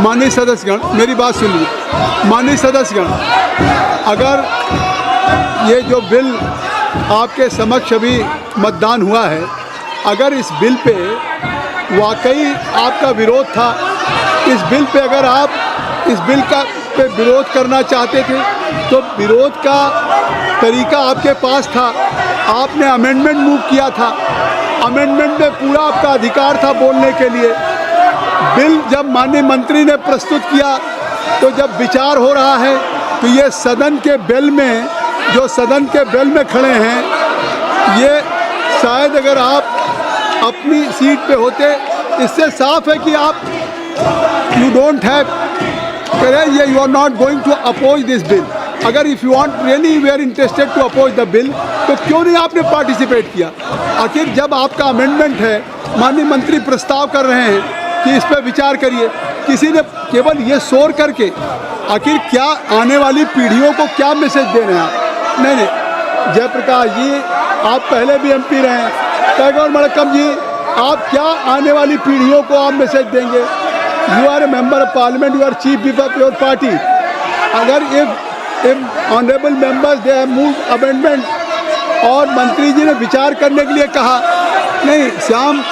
माननीय सदस्यगण, मेरी बात सुनिए। माननीय सदस्यगण, अगर ये जो बिल आपके समक्ष अभी मतदान हुआ है, अगर इस बिल पे वाकई आपका विरोध था, इस बिल पे अगर आप इस बिल का पे विरोध करना चाहते थे तो विरोध का तरीका आपके पास था। आपने अमेंडमेंट मूव किया था, अमेंडमेंट में पूरा आपका अधिकार था बोलने के लिए। बिल जब माननीय मंत्री ने प्रस्तुत किया तो जब विचार हो रहा है तो ये सदन के बेल में, जो सदन के बेल में खड़े हैं, ये शायद अगर आप अपनी सीट पे होते, इससे साफ है कि आप यू डोंट हैव करें, ये you are not going to oppose this bill. अगर if you want really we are interested to oppose the bill, तो क्यों नहीं आपने पार्टिसिपेट किया? आखिर जब आपका अमेंडमेंट है, माननीय मंत्री प्रस्ताव कर रहे हैं कि इस पर विचार करिए, किसी ने केवल ये शोर करके आखिर क्या आने वाली पीढ़ियों को क्या मैसेज दे रहे हैं आप? नहीं, जयप्रकाश जी, आप पहले भी MP रहे हैं। टैगोर मड़कम जी, आप क्या आने वाली पीढ़ियों को आप मैसेज देंगे? You are a member of parliament, you are chief whip of your party. अगर if honourable members they have moved amendment और मंत्री जी ने विचार करने के लिए कहा, नहीं श्याम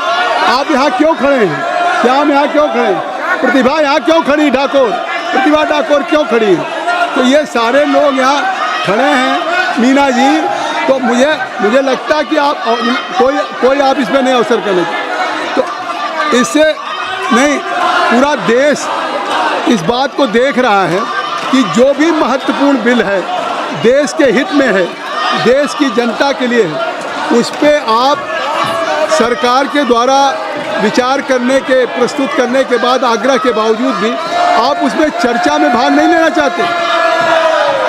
आप यहाँ क्यों खड़े हैं? श्याम यहाँ क्यों खड़े हैं? प्रतिभा यहाँ क्यों खड़ी? ठाकुर, प्रतिभा ठाकुर क्यों खड़ी है? तो ये सारे लोग यहाँ खड़े हैं, मीना जी, तो मुझे लगता है कि आप कोई आप इसमें नहीं अवसर करें। तो इससे नहीं, पूरा देश इस बात को देख रहा है कि जो भी महत्वपूर्ण बिल है, देश के हित में है, देश की जनता के लिए है, उस पर आप सरकार के द्वारा विचार करने के, प्रस्तुत करने के बाद आग्रह के बावजूद भी आप उसमें चर्चा में भाग नहीं लेना चाहते,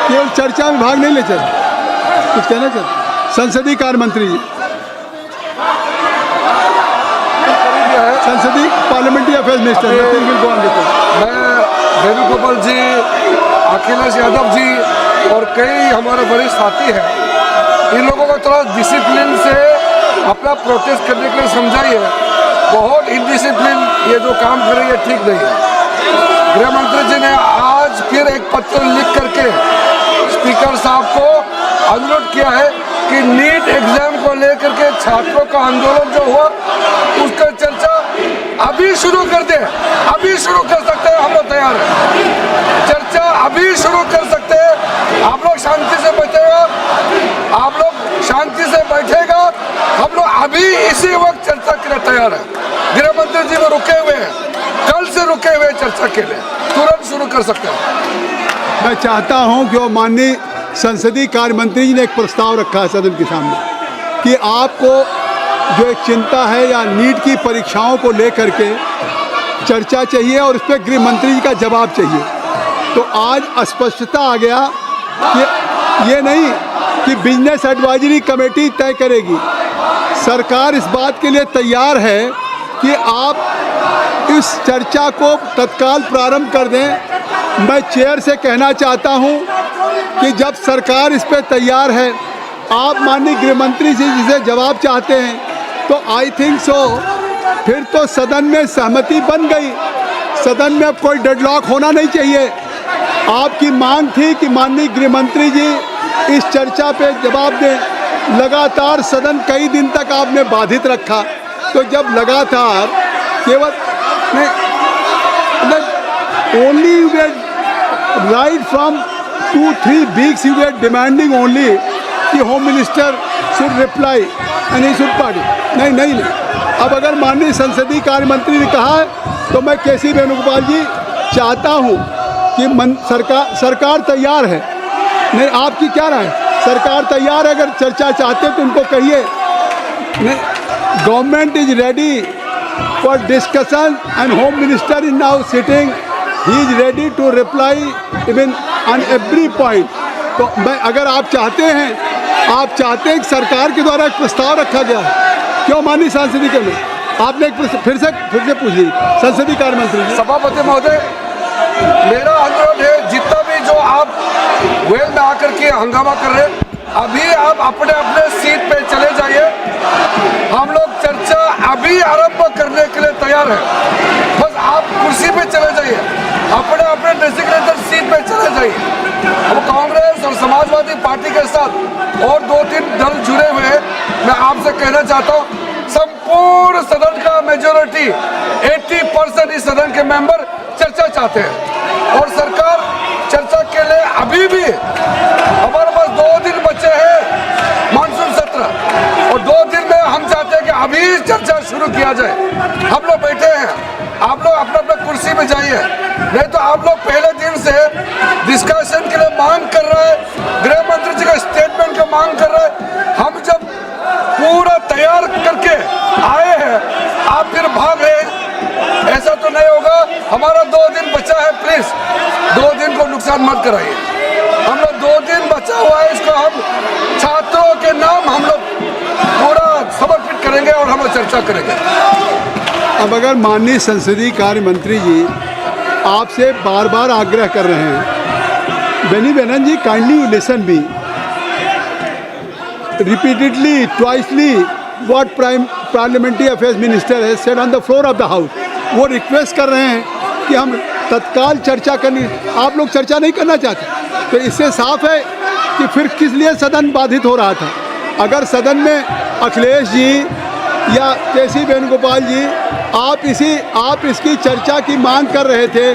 केवल चर्चा में भाग नहीं ले चाहते। कुछ कहना चाहते? संसदीय कार्य मंत्री जी, संसदीय पार्लियामेंट्री अफेयर्स मिनिस्टर, मैं वेणुगोपाल जी, अखिलेश यादव जी और कई हमारे वरिष्ठ साथी हैं, इन लोगों को थोड़ा डिसिप्लिन से अपना प्रोटेस्ट करने के लिए समझाइए। बहुत इनडिसिप्लिन ये जो काम कर रही है ठीक नहीं है। गृह मंत्री जी ने आज फिर एक पत्र लिख करके स्पीकर साहब को अनुरोध किया है कि नीट एग्जाम को लेकर के छात्रों का आंदोलन जो हुआ उसका चर्चा अभी शुरू कर दे। अभी शुरू कर सकते हैं, हम लोग तैयार हैं। चर्चा अभी शुरू कर सकते हैं। आप लोग शांति से बैठेगा, आप लोग शांति से बैठेगा, हम लोग अभी इसी वक्त चर्चा के लिए तैयार है। गृह मंत्री जी वो रुके हुए हैं, कल से रुके हुए चर्चा के लिए, तुरंत शुरू कर सकते हैं। मैं चाहता हूं कि माननीय संसदीय कार्य मंत्री जी ने एक प्रस्ताव रखा है सदन के सामने कि आपको जो एक चिंता है या नीट की परीक्षाओं को लेकर के चर्चा चाहिए और उस पर गृह मंत्री जी का जवाब चाहिए। तो आज स्पष्टता आ गया कि ये नहीं कि बिजनेस एडवाइजरी कमेटी तय करेगी, सरकार इस बात के लिए तैयार है कि आप इस चर्चा को तत्काल प्रारंभ कर दें। मैं चेयर से कहना चाहता हूं कि जब सरकार इस पे तैयार है, आप माननीय गृह मंत्री जी जिसे जवाब चाहते हैं, तो आई थिंक सो फिर तो सदन में सहमति बन गई। सदन में अब कोई डेडलॉक होना नहीं चाहिए। आपकी मांग थी कि माननीय गृह मंत्री जी इस चर्चा पे जवाब दें। लगातार सदन कई दिन तक आपने बाधित रखा, तो जब लगातार केवल only right from 2-3 weeks you were demanding only कि home minister should reply and he should party. नहीं, अब अगर माननीय संसदीय कार्य मंत्री ने कहा है तो मैं KC वेणुगोपाल जी चाहता हूं कि सरकार तैयार है। नहीं, आपकी क्या राय है? सरकार तैयार है, अगर चर्चा चाहते तो उनको कहिए। नहीं, government is ready for discussion and home minister is now sitting, he is ready to reply even on every point. तो मैं, अगर आप चाहते हैं कि सरकार के द्वारा एक प्रस्ताव रखा गया, क्यों माननीय संसदीय के में आपने एक फिर से पूछ ली संसदीय कार्य मंत्री। सभापति महोदय, मेरा अनुरोध है, जितना भी जो आप वेल में आकर के हंगामा कर रहे हैं, अभी आप अपने अपने सीट पे चले जाइए। हम लोग चर्चा अभी आरंभ करने के लिए तैयार हैं, बस आप कुर्सी पे चले जाइए। अपने अपने डेजिग्नेटेड सीट पे चले जाइए। अब कांग्रेस और समाजवादी पार्टी के साथ और 2-3 दल जुड़े हुए हैं। मैं आपसे कहना चाहता हूँ, संपूर्ण सदन का मेजोरिटी 80% इस सदन के मेंबर चर्चा चाहते हैं और सरकार चर्चा के लिए अभी भी हमारे पास 2 दिन बचे हैं मानसून सत्र, और 2 दिन में हम चाहते हैं कि अभी चर्चा शुरू किया जाए। हम लोग बैठे हैं, आप लोग अपना अपना कुर्सी में जाइए, नहीं तो आप लोग पहले दिन से डिस्कशन के लिए मांग कर रहे हैं, गृह मंत्री जी का स्टेटमेंट का मांग कर रहे हैं। हम जब पूरा तैयार करके आए हैं, आप फिर भाग रहे हैं, ऐसा तो नहीं होगा। हमारा 2 दिन बचा है, प्लीज 2 दिन को नुकसान मत कराइए। हम लोग 2 दिन बचा हुआ है, इसको हम छात्रों के नाम हम लोग पूरा समर्पित करेंगे और हम लोग चर्चा करेंगे। अब अगर माननीय संसदीय कार्य मंत्री जी आपसे बार बार आग्रह कर रहे हैं, Benny Behanan ji kindly listen me repeatedly, twicely what parliamentary affairs minister has said on the floor of the house. वो रिक्वेस्ट कर रहे हैं कि हम तत्काल चर्चा करनी, आप लोग चर्चा नहीं करना चाहते, तो इससे साफ है कि फिर किस लिए सदन बाधित हो रहा था। अगर सदन में अखिलेश जी या केसी वेणुगोपाल जी आप इसकी चर्चा की मांग कर रहे थे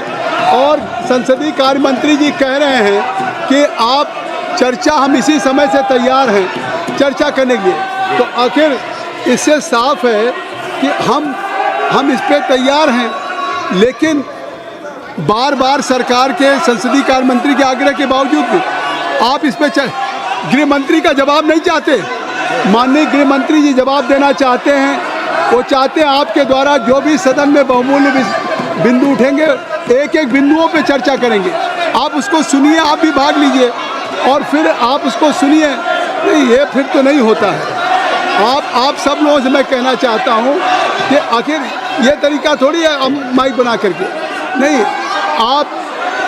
और संसदीय कार्य मंत्री जी कह रहे हैं कि आप चर्चा हम इसी समय से तैयार हैं चर्चा करने के लिए, तो आखिर इससे साफ है कि हम इस पे तैयार हैं, लेकिन बार बार सरकार के संसदीय कार्य मंत्री के आग्रह के बावजूद भी आप इस पे गृह मंत्री का जवाब नहीं चाहते। माननीय गृह मंत्री जी जवाब देना चाहते हैं, वो चाहते हैं आपके द्वारा जो भी सदन में बहुमूल्य बिंदु उठेंगे एक एक बिंदुओं पे चर्चा करेंगे। आप उसको सुनिए, आप भी भाग लीजिए और फिर आप उसको सुनिए। नहीं, ये फिर तो नहीं होता है। आप सब लोगों से मैं कहना चाहता हूँ कि आखिर ये तरीका थोड़ी है माइक बना करके, नहीं, आप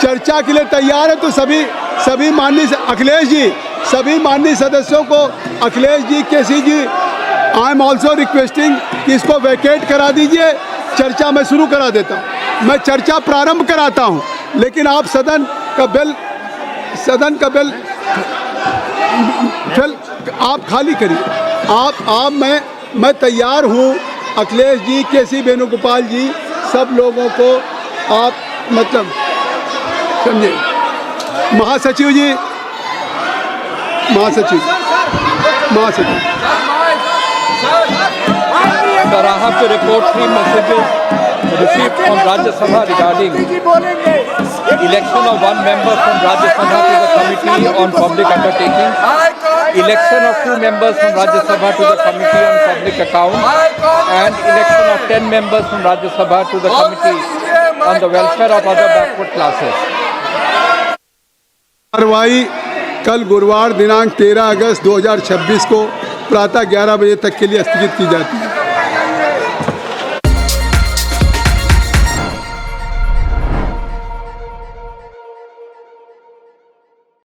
चर्चा के लिए तैयार है तो सभी माननीय अखिलेश जी, सभी माननीय सदस्यों को, अखिलेश जी, केसी जी, आई एम ऑल्सो रिक्वेस्टिंग कि इसको वैकेट करा दीजिए, चर्चा मैं शुरू करा देता हूँ, मैं चर्चा प्रारंभ कराता हूँ, लेकिन आप सदन का बिल आप खाली करिए। मैं तैयार हूँ। अखिलेश जी, केसी वेणुगोपाल जी, सब लोगों को आप मतलब समझे। महासचिव जी, Sir, I have to report 3 messages received from Rajya Sabha regarding election of 1 member from Rajya Sabha to the Committee on Public Undertakings, election of 2 members from Rajya Sabha to the Committee on Public Accounts, and election of 10 members from Rajya Sabha to the Committee on the Welfare of Other Backward Classes. कार्रवाई कल गुरुवार दिनांक 13 अगस्त 2026 को प्रातः 11 बजे तक के लिए स्थगित की जाती है।